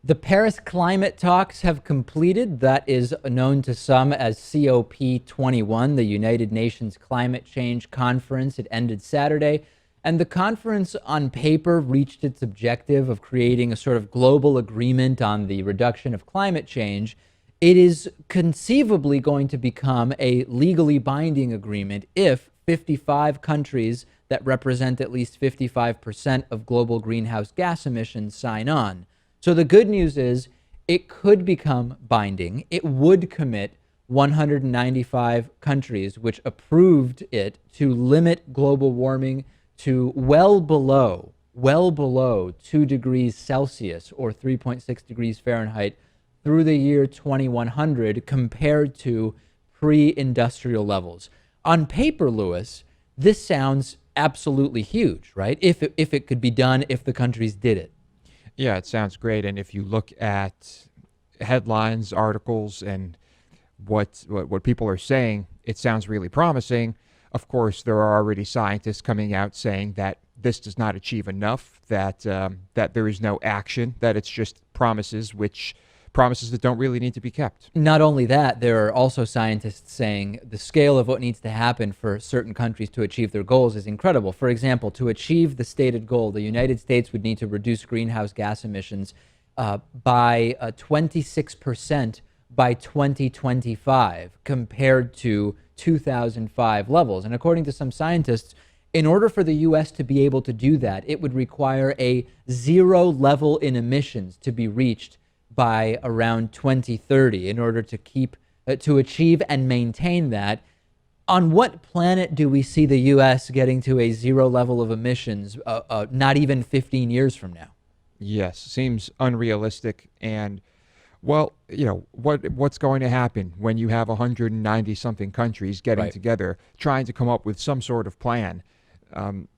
The Paris climate talks have completed. That is known to some as COP21, the United Nations Climate Change Conference. It ended Saturday. And the conference on paper reached its objective of creating a sort of global agreement on the reduction of climate change. It is conceivably going to become a legally binding agreement if 55 countries that represent at least 55% of global greenhouse gas emissions sign on. So the good news is it could become binding. It would commit 195 countries, which approved it, to limit global warming to well below 2 degrees Celsius or 3.6 degrees Fahrenheit through the year 2100 compared to pre-industrial levels. On paper, Lewis, this sounds absolutely huge, right? If it could be done, if the countries did it. Yeah, it sounds great. And if you look at headlines, articles, and what people are saying, it sounds really promising. Of course, there are already scientists coming out saying that this does not achieve enough, that there is no action, that it's just promises that don't really need to be kept. Not only that, there are also scientists saying the scale of what needs to happen for certain countries to achieve their goals is incredible. For example, to achieve the stated goal, the United States would need to reduce greenhouse gas emissions by 26% by 2025 compared to 2005 levels. And according to some scientists, in order for the U.S. to be able to do that, it would require a zero level in emissions to be reached by around 2030 in order to achieve and maintain that. On what planet do we see the U.S. getting to a zero level of emissions not even 15 years from now? Yes, seems unrealistic. And well, what's going to happen when you have 190 something countries getting Right. together trying to come up with some sort of plan? Um,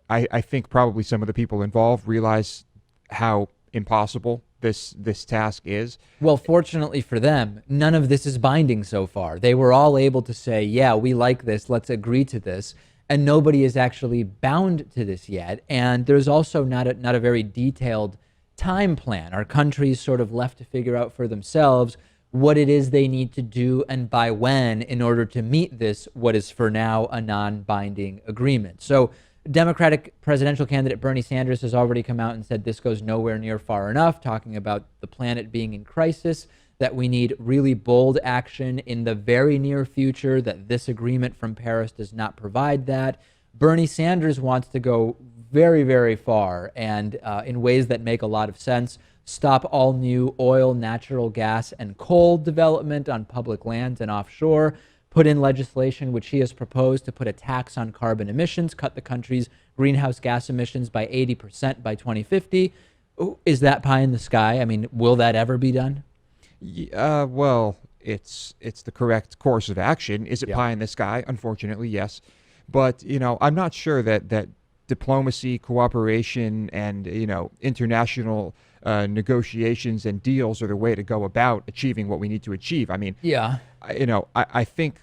I think probably some of the people involved realize how impossible this task is. Well, fortunately for them, none of this is binding so far. They were all able to say, yeah, we like this, let's agree to this. And nobody is actually bound to this yet. And there's also not a very detailed time plan. Our countries sort of left to figure out for themselves what it is they need to do and by when in order to meet this, what is for now a non-binding agreement. So Democratic presidential candidate Bernie Sanders has already come out and said this goes nowhere near far enough, talking about the planet being in crisis, that we need really bold action in the very near future, that this agreement from Paris does not provide that. Bernie Sanders wants to go very, very far and in ways that make a lot of sense. Stop all new oil, natural gas, and coal development on public lands and offshore. Put in legislation which he has proposed to put a tax on carbon emissions, cut the country's greenhouse gas emissions by 80% by 2050. Is that pie in the sky? I mean, will that ever be done? Well, it's the correct course of action. Is it Yeah. pie in the sky? Unfortunately, yes. But, I'm not sure that diplomacy, cooperation, and, international negotiations and deals are the way to go about achieving what we need to achieve. I mean, Yeah. I think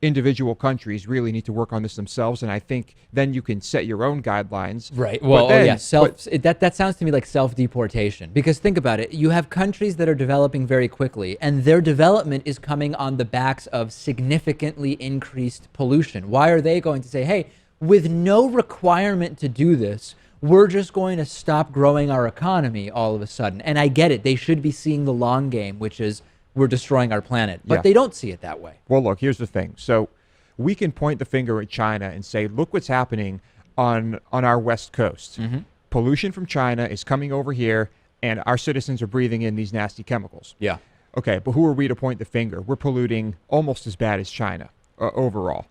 individual countries really need to work on this themselves, and I think then you can set your own guidelines. Right. But Well, then, that sounds to me like self-deportation. Because think about it, you have countries that are developing very quickly, and their development is coming on the backs of significantly increased pollution. Why are they going to say, hey, with no requirement to do this, we're just going to stop growing our economy all of a sudden? And I get it. They should be seeing the long game, which is we're destroying our planet. But Yeah. they don't see it that way. Well, look, here's the thing. So we can point the finger at China and say, look what's happening on our west coast. Pollution from China is coming over here, and our citizens are breathing in these nasty chemicals. Yeah. Okay, but who are we to point the finger? We're polluting almost as bad as China overall.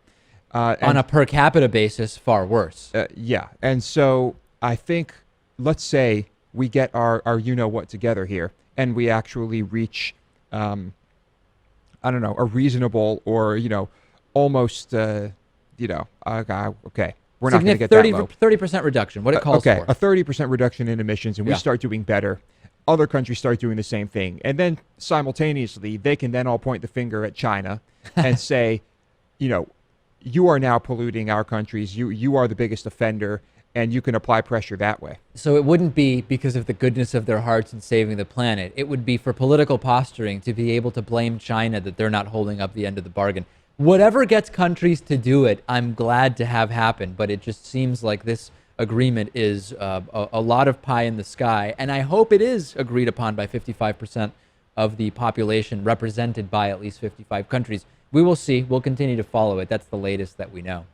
On a per capita basis, far worse. Yeah, and so I think, let's say we get our you-know-what together here, and we actually reach, I don't know, a reasonable or, almost, okay, we're not going to get that low. 30% reduction, what it calls Okay, for. a 30% reduction in emissions, and we Yeah. start doing better. Other countries start doing the same thing. And then simultaneously, they can then all point the finger at China and say, you are now polluting our countries. You are the biggest offender. and you can apply pressure that way. So it wouldn't be because of the goodness of their hearts in saving the planet. It would be for political posturing to be able to blame China that they're not holding up the end of the bargain. Whatever gets countries to do it, I'm glad to have happen, but it just seems like this agreement is a lot of pie in the sky, and I hope it is agreed upon by 55% of the population represented by at least 55 countries. We will see. We'll continue to follow it. That's the latest that we know.